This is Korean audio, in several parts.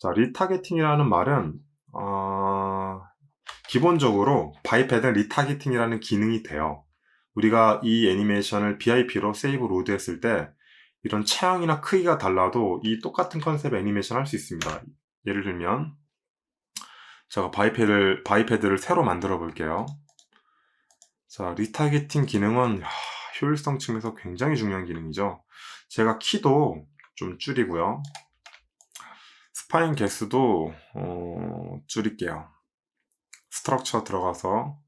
자, 리타겟팅이라는 말은 기본적으로 바이패드는 리타겟팅이라는 기능이 돼요. 우리가 이 애니메이션을 BIP로 세이브 로드 했을 때 이런 체형이나 크기가 달라도 이 똑같은 컨셉의 애니메이션 할 수 있습니다. 예를 들면 제가 바이패드를 새로 만들어 볼게요. 자, 리타겟팅 기능은 효율성 측면에서 굉장히 중요한 기능이죠. 제가 키도 좀 줄이고요. 스파인 개수도 줄일게요. 스트럭처 들어가서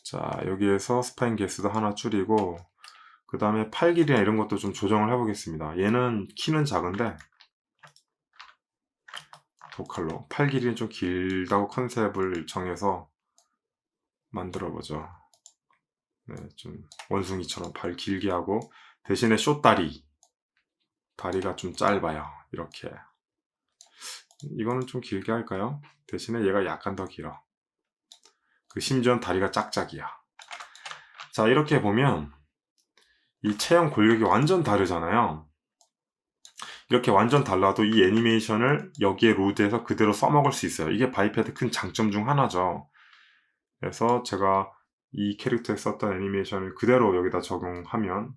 자, 여기에서 스파인 개수도 하나 줄이고 그 다음에 팔 길이나 이런 것도 좀 조정을 해보겠습니다. 얘는 키는 작은데 보컬로 팔 길이는 좀 길다고 컨셉을 정해서 만들어보죠. 네, 좀 원숭이처럼 팔 길게 하고 대신에 다리가 좀 짧아요. 이렇게 이거는 좀 길게 할까요? 대신에 얘가 약간 더 길어. 심지어는 다리가 짝짝이야. 자, 이렇게 보면 이 체형 골격이 완전 다르잖아요. 이렇게 완전 달라도 이 애니메이션을 여기에 로드해서 그대로 써먹을 수 있어요. 이게 바이패드 큰 장점 중 하나죠. 그래서 제가 이 캐릭터에 썼던 애니메이션을 그대로 여기다 적용하면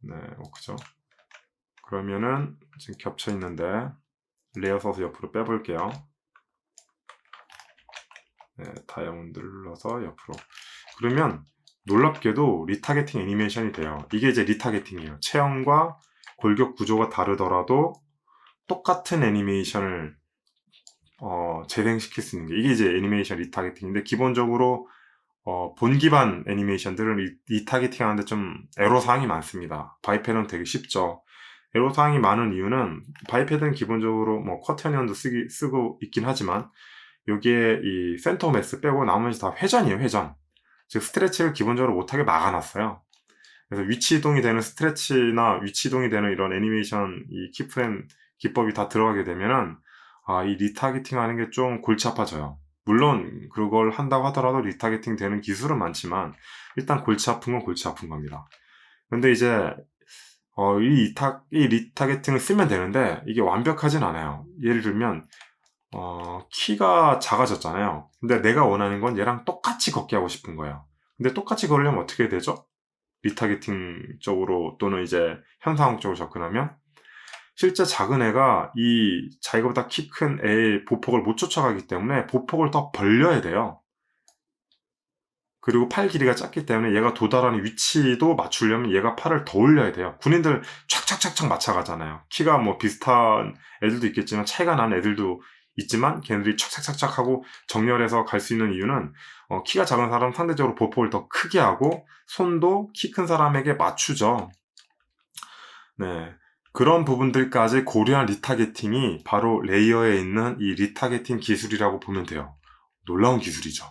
네, 그죠? 그러면은 지금 겹쳐 있는데 레이어 써서 옆으로 빼볼게요. 네, 다이아몬드를 눌러서 옆으로. 그러면 놀랍게도 리타겟팅 애니메이션이 돼요. 이게 이제 리타겟팅이에요. 체형과 골격 구조가 다르더라도 똑같은 애니메이션을 재생시킬 수 있는 게 이게 이제 애니메이션 리타겟팅인데 기본적으로 본 기반 애니메이션들은 리타겟팅 하는데 좀 애로사항이 많습니다. 바이패드는 되게 쉽죠. 애로사항이 많은 이유는 바이패드는 기본적으로 뭐 쿼터니언도 쓰고 있긴 하지만 여기에 이 센터 매스 빼고 나머지 다 회전이에요. 회전. 즉 스트레치를 기본적으로 못하게 막아놨어요. 그래서 위치 이동이 되는 스트레치나 위치 이동이 되는 이런 애니메이션 이 키프레임 기법이 다 들어가게 되면은 이 리타겟팅 하는 게 좀 골치 아파져요. 물론 그걸 한다고 하더라도 리타겟팅 되는 기술은 많지만 일단 골치 아픈 건 골치 아픈 겁니다. 근데 이제 이 리타겟팅을 쓰면 되는데 이게 완벽하진 않아요. 예를 들면 키가 작아졌잖아요. 근데 내가 원하는 건 얘랑 똑같이 걷게 하고 싶은 거예요. 근데 똑같이 걸으려면 어떻게 되죠? 리타겟팅 쪽으로 또는 이제 현상학적으로 접근하면 실제 작은 애가 이 자기보다 키 큰 애의 보폭을 못 쫓아가기 때문에 보폭을 더 벌려야 돼요. 그리고 팔 길이가 작기 때문에 얘가 도달하는 위치도 맞추려면 얘가 팔을 더 올려야 돼요. 군인들 착착착착 맞춰가잖아요. 키가 뭐 비슷한 애들도 있겠지만 차이가 나는 애들도 있지만 걔네들이 착착착착 하고 정렬해서 갈 수 있는 이유는 키가 작은 사람은 상대적으로 보폭을 더 크게 하고 손도 키 큰 사람에게 맞추죠. 네. 그런 부분들까지 고려한 리타겟팅이 바로 레이어에 있는 이 리타겟팅 기술이라고 보면 돼요. 놀라운 기술이죠.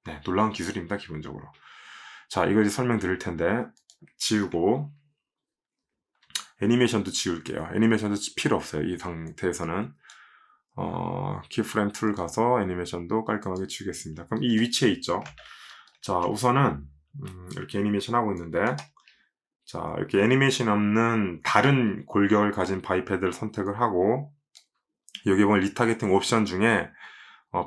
네, 놀라운 기술입니다, 기본적으로. 자, 이거 이제 설명드릴 텐데, 지우고, 애니메이션도 지울게요. 애니메이션도 필요 없어요, 이 상태에서는. 키프레임 툴 가서 애니메이션도 깔끔하게 지우겠습니다. 그럼 이 위치에 있죠. 자, 우선은, 이렇게 애니메이션 하고 있는데, 자, 이렇게 애니메이션 없는 다른 골격을 가진 바이패드를 선택을 하고, 여기 보면 리타겟팅 옵션 중에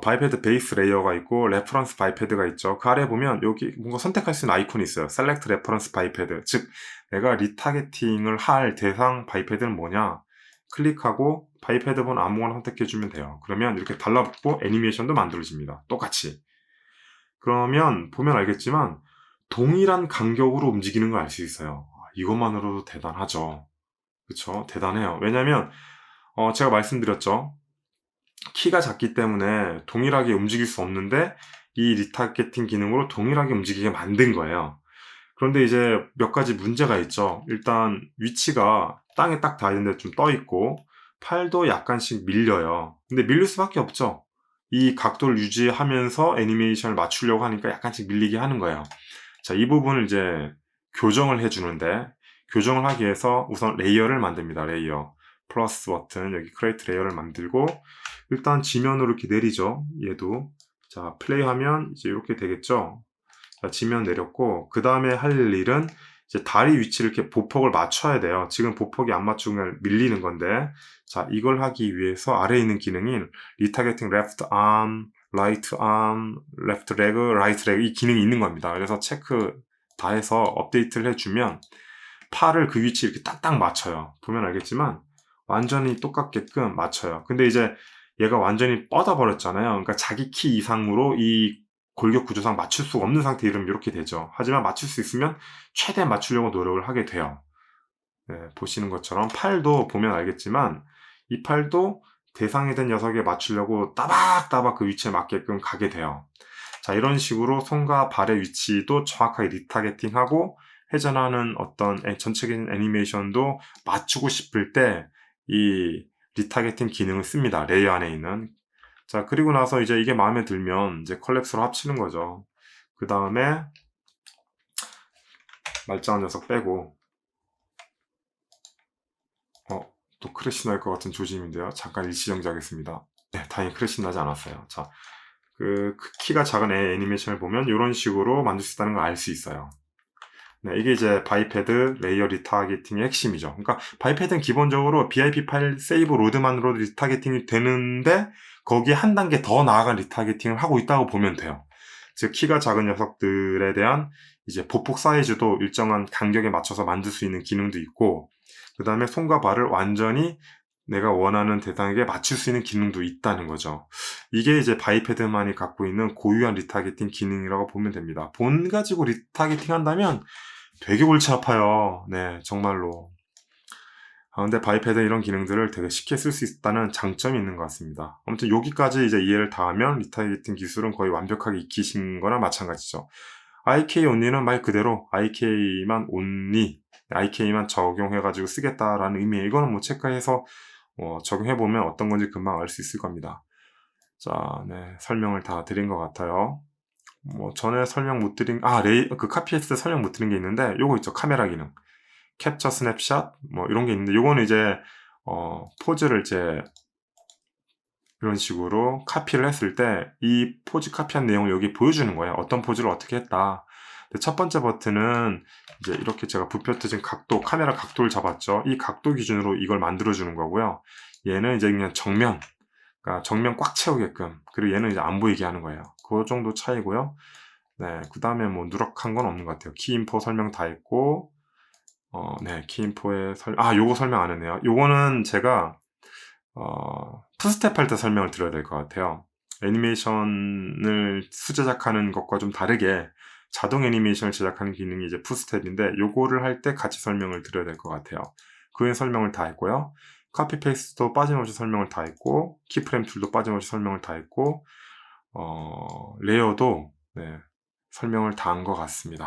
바이패드 베이스 레이어가 있고 레퍼런스 바이패드가 있죠. 그 아래 보면 여기 뭔가 선택할 수 있는 아이콘이 있어요. Select Reference 바이패드. 즉 내가 리타겟팅을 할 대상 바이패드는 뭐냐? 클릭하고 바이패드 번 아무거나 선택해주면 돼요. 그러면 이렇게 달라붙고 애니메이션도 만들어집니다. 똑같이. 그러면 보면 알겠지만 동일한 간격으로 움직이는 걸 알 수 있어요. 이것만으로도 대단하죠. 그쵸? 대단해요. 왜냐면 제가 말씀드렸죠. 키가 작기 때문에 동일하게 움직일 수 없는데 이 리타겟팅 기능으로 동일하게 움직이게 만든 거예요. 그런데 이제 몇 가지 문제가 있죠. 일단 위치가 땅에 딱 닿는데 좀 떠 있고 팔도 약간씩 밀려요. 근데 밀릴 수밖에 없죠. 이 각도를 유지하면서 애니메이션을 맞추려고 하니까 약간씩 밀리게 하는 거예요. 자, 이 부분을 이제 교정을 해주는데 교정을 하기 위해서 우선 레이어를 만듭니다. 레이어 플러스 버튼 여기 크레이트 레이어를 만들고 일단 지면으로 이렇게 내리죠. 얘도 자 플레이하면 이제 이렇게 되겠죠. 자, 지면 내렸고 그 다음에 할 일은 이제 다리 위치를 이렇게 보폭을 맞춰야 돼요. 지금 보폭이 안 맞추면 밀리는 건데, 자, 이걸 하기 위해서 아래에 있는 기능인 리타겟팅 레프트 암, 라이트 암, 레프트 레그, 라이트 레그 이 기능이 있는 겁니다. 그래서 체크 다 해서 업데이트를 해주면 팔을 그 위치에 이렇게 딱딱 맞춰요. 보면 알겠지만 완전히 똑같게끔 맞춰요. 근데 이제 얘가 완전히 뻗어버렸잖아요. 그러니까 자기 키 이상으로 이 골격 구조상 맞출 수가 없는 상태 이러면 이렇게 되죠. 하지만 맞출 수 있으면 최대한 맞추려고 노력을 하게 돼요. 네, 보시는 것처럼 팔도 보면 알겠지만 이 팔도 대상이 된 녀석에 맞추려고 따박따박 그 위치에 맞게끔 가게 돼요. 자, 이런 식으로 손과 발의 위치도 정확하게 리타겟팅하고 회전하는 어떤 전체적인 애니메이션도 맞추고 싶을 때 이 리타겟팅 기능을 씁니다. 레이어 안에 있는. 자, 그리고 나서 이제 이게 마음에 들면 이제 컬랩스로 합치는 거죠. 그 다음에 말짱한 녀석 빼고 또 크래시 날 것 같은 조짐인데요. 잠깐 일시정지 하겠습니다. 네, 다행히 크래시 나지 않았어요. 자, 그 키가 작은 애 애니메이션을 보면 이런 식으로 만들 수 있다는 걸 알 수 있어요. 네, 이게 이제 바이패드 레이어 리타겟팅의 핵심이죠. 그러니까 바이패드는 기본적으로 BIP 파일 세이브 로드만으로도 리타겟팅이 되는데 거기에 한 단계 더 나아간 리타겟팅을 하고 있다고 보면 돼요. 즉 키가 작은 녀석들에 대한 이제 보폭 사이즈도 일정한 간격에 맞춰서 만들 수 있는 기능도 있고 그 다음에 손과 발을 완전히 내가 원하는 대상에게 맞출 수 있는 기능도 있다는 거죠. 이게 이제 바이패드만이 갖고 있는 고유한 리타겟팅 기능이라고 보면 됩니다. 본 가지고 리타겟팅 한다면 되게 골치 아파요. 네, 정말로. 근데 바이패드 이런 기능들을 되게 쉽게 쓸 수 있다는 장점이 있는 것 같습니다. 아무튼 여기까지 이제 이해를 다 하면 리타겟팅 기술은 거의 완벽하게 익히신 거나 마찬가지죠. IK only는 말 그대로 IK만 only, IK만 적용해가지고 쓰겠다라는 의미예요. 이거는 뭐 체크해서 적용해보면 어떤 건지 금방 알 수 있을 겁니다. 자, 네, 설명을 다 드린 것 같아요. 뭐 전에 설명 못 드린 그 카피했을 때 설명 못 드린 게 있는데 요거 있죠. 카메라 기능. 캡처 스냅샷 뭐 이런 게 있는데 요거는 이제 포즈를 이제 이런 식으로 카피를 했을 때 이 포즈 카피한 내용을 여기 보여주는 거예요. 어떤 포즈를 어떻게 했다. 첫 번째 버튼은 이제 이렇게 제가 부표 뜨진 각도, 카메라 각도를 잡았죠. 이 각도 기준으로 이걸 만들어주는 거고요. 얘는 이제 그냥 정면, 그러니까 정면 꽉 채우게끔. 그리고 얘는 이제 안 보이게 하는 거예요. 그 정도 차이고요. 네, 그 다음에 뭐 누락한 건 없는 것 같아요. 키인포 설명 다 했고, 네, 키인포의 요거 설명 안 했네요. 요거는 제가, 투스텝 할 때 설명을 드려야 될 것 같아요. 애니메이션을 수제작하는 것과 좀 다르게 자동 애니메이션을 제작하는 기능이 이제 푸스텝인데 요거를 할 때 같이 설명을 드려야 될 것 같아요. 그 외 설명을 다 했고요. 카피 페이스트도 빠짐없이 설명을 다 했고 키프레임 툴도 빠짐없이 설명을 다 했고 레이어도 네, 설명을 다 한 것 같습니다.